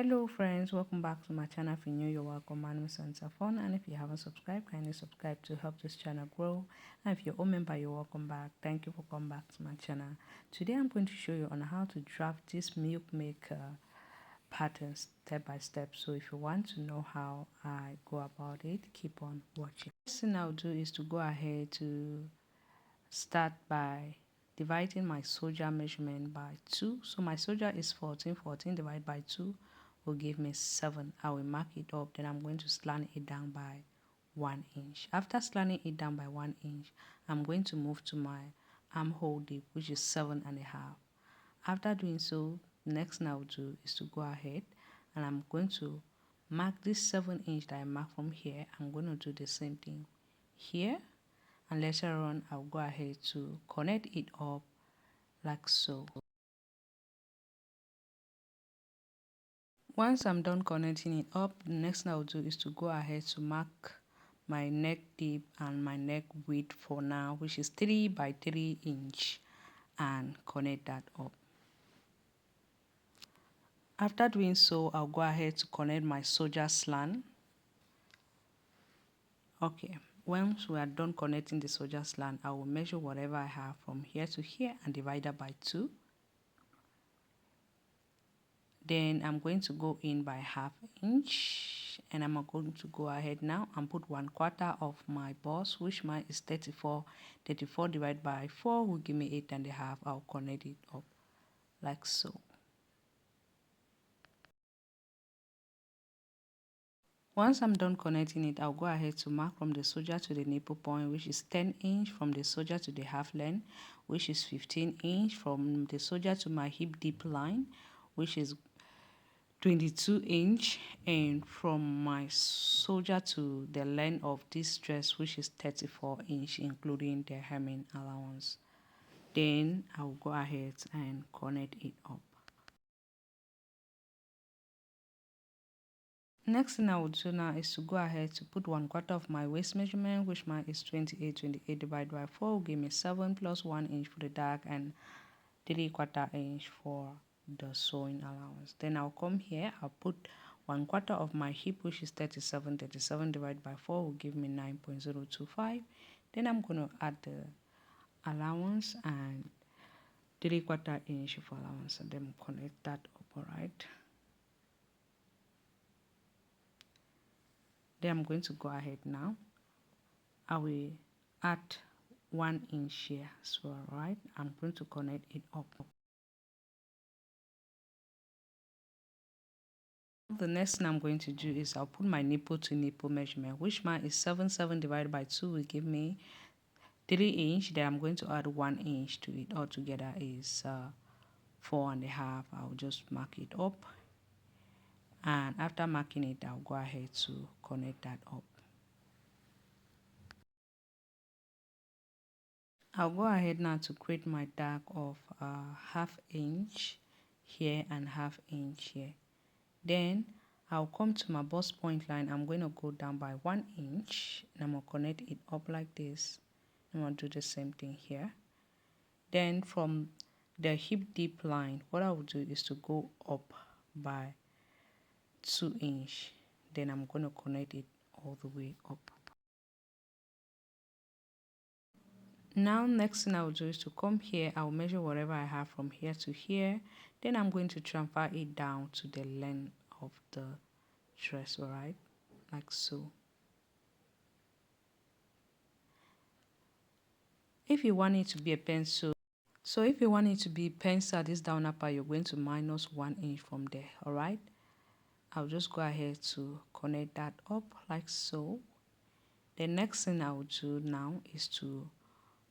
Hello friends, welcome back to my channel. If you're new, you're welcome. My name is Santafon, and if you haven't subscribed, kindly subscribe to help this channel grow. And if you're a member, you're welcome back. Thank you for coming back to my channel. Today I'm going to show you on how to draft this milk maker pattern step by step. So if you want to know how I go about it, keep on watching. First thing I'll do is to go ahead to start by dividing my soldier measurement by 2. So my soldier is 14 divided by 2 will give me 7. I will mark it up, then I'm going to slant it down by 1 inch. After slanting it down by 1 inch, I'm going to move to my armhole deep, which is 7.5. After doing so, next thing I'll do is to go ahead and I'm going to mark this 7 inch that I mark from here. I'm going to do the same thing here, and later on I'll go ahead to connect it up like so. Once I'm done connecting it up, the next thing I'll do is to go ahead to mark my neck deep and my neck width for now, which is 3 by 3 inch, and connect that up. After doing so, I'll go ahead to connect my soldier slant. Okay, once we are done connecting the soldier slant, I will measure whatever I have from here to here and divide that by 2. Then I'm going to go in by 1/2 inch, and I'm going to go ahead now and put 1/4 of my bust, which mine is 34. 34 divided by 4 will give me 8.5. I'll connect it up like so. Once I'm done connecting it, I'll go ahead to mark from the soldier to the nipple point, which is 10 inch, from the soldier to the half length, which is 15 inch, from the soldier to my hip deep line, which is 22 inch, and from my soldier to the length of this dress, which is 34 inch, including the hemming allowance. Then I'll go ahead and connect it up. Next thing I will do now is to go ahead to put 1/4 of my waist measurement, which mine is 28. 28 divided by 4 will give me 7 plus 1 inch for the dark and 3/4 inch for the sewing allowance. Then I'll come here, I'll put 1/4 of my hip, which is 37. 37 divided by 4 will give me 9.025. Then I'm going to add the allowance and 3/4 inch for allowance, and then connect that up. All right. Then I'm going to go ahead now. I will add 1 inch here as well, right? I'm going to connect it up. The next thing I'm going to do is I'll put my nipple to nipple measurement, which mine is 7 divided by 2 will give me 3 inch. Then I'm going to add 1 inch to it. Altogether is 4.5. I'll just mark it up, and after marking it, I'll go ahead to connect that up. I'll go ahead now to create my dark of 1/2 inch here and 1/2 inch here. Then I'll come to my bust point line. I'm going to go down by 1 inch, and I'm going to connect it up like this. I'm going to do the same thing here. Then from the hip deep line, what I will do is to go up by 2 inch. Then I'm going to connect it all the way up. Now next thing I will do is to come here. I will measure whatever I have from here to here. Then I'm going to transfer it down to the length of the dress, all right, like so. If you want it to be a pencil, so if you want it to be pencil, this down upper, you're going to minus 1 inch from there, all right. I'll just go ahead to connect that up like so. The next thing I will do now is to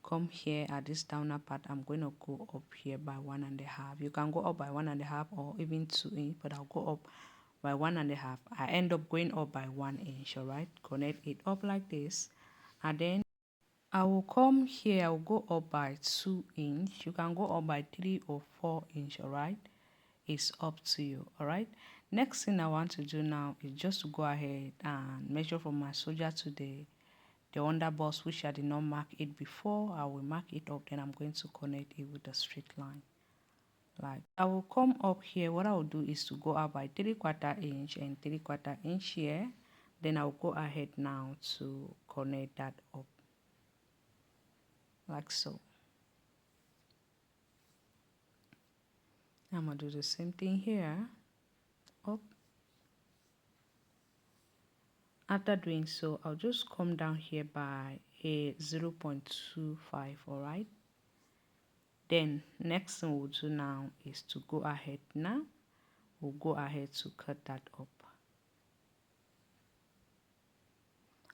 come here at this downer part. I'm going to go up here by 1.5. You can go up by 1.5 or even 2 inch, but I'll go up by 1.5. I end up going up by 1 inch, all right. Connect it up like this, and then I will come here. I will go up by 2 inch. You can go up by 3 or 4 inch, all right. It's up to you, all right. Next thing I want to do now is just to go ahead and measure from my soldier to the under bust, which I did not mark it before. I will mark it up, then I'm going to connect it with a straight line Like I will come up here. What I will do is to go out by 3/4 inch and 3/4 inch here. Then I'll go ahead now to connect that up like so. I'm gonna do the same thing here. Up. After doing so, I'll just come down here by a 0.25. All right. Then next thing we'll do now is to go ahead now. We'll go ahead to cut that up.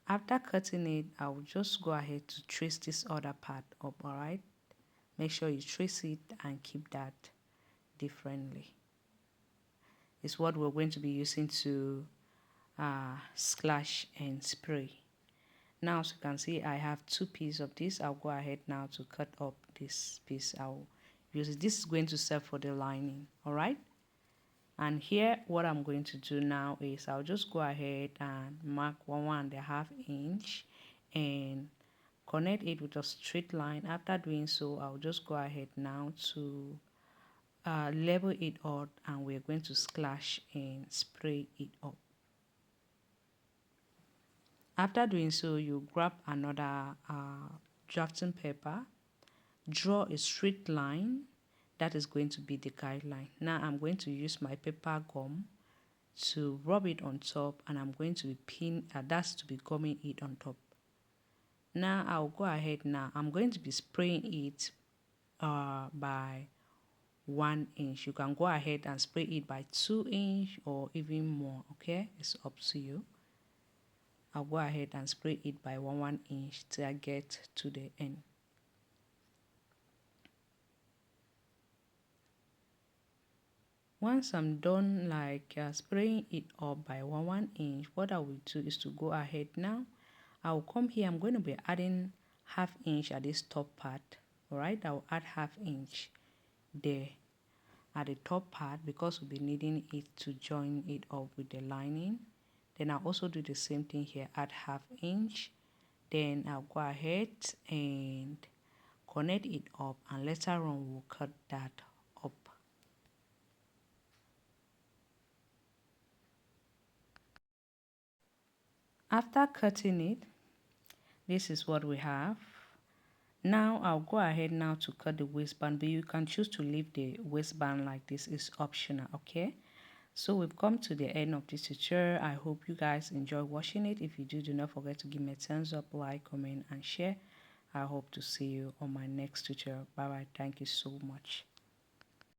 After cutting it, I'll just go ahead to trace this other part up. All right. Make sure you trace it and keep that differently. It's what we're going to be using to slash and spray. Now, as you can see, I have 2 pieces of this. I'll go ahead now to cut up this piece. I'll use it. This is going to serve for the lining. All right. And here, what I'm going to do now is I'll just go ahead and mark 1.5 inch and connect it with a straight line. After doing so, I'll just go ahead now to level it out, and we're going to slash and spray it up. After doing so, you grab another drafting paper, draw a straight line. That is going to be the guideline. Now I'm going to use my paper gum to rub it on top, and I'm going to be pin that's to be gumming it on top. Now I'll go ahead now. I'm going to be spraying it by 1 inch. You can go ahead and spray it by 2 inch or even more. Okay, it's up to you. I'll go ahead and spray it by 1 inch till I get to the end. Once I'm done spraying it up by 1 inch, what I will do is to go ahead now. I'll come here. I'm going to be adding 1/2 inch at this top part. All right, I'll add 1/2 inch there at the top part because we'll be needing it to join it up with the lining. Then I'll also do the same thing here, add 1/2 inch. Then I'll go ahead and connect it up, and later on we'll cut that up. After cutting it, this is what we have. Now I'll go ahead now to cut the waistband, but you can choose to leave the waistband like this. Is optional. Okay, so we've come to the end of this tutorial. I hope you guys enjoy watching it. If you do not forget to give me a thumbs up, like, comment and share. I hope to see you on my next tutorial. Bye bye. Thank you so much.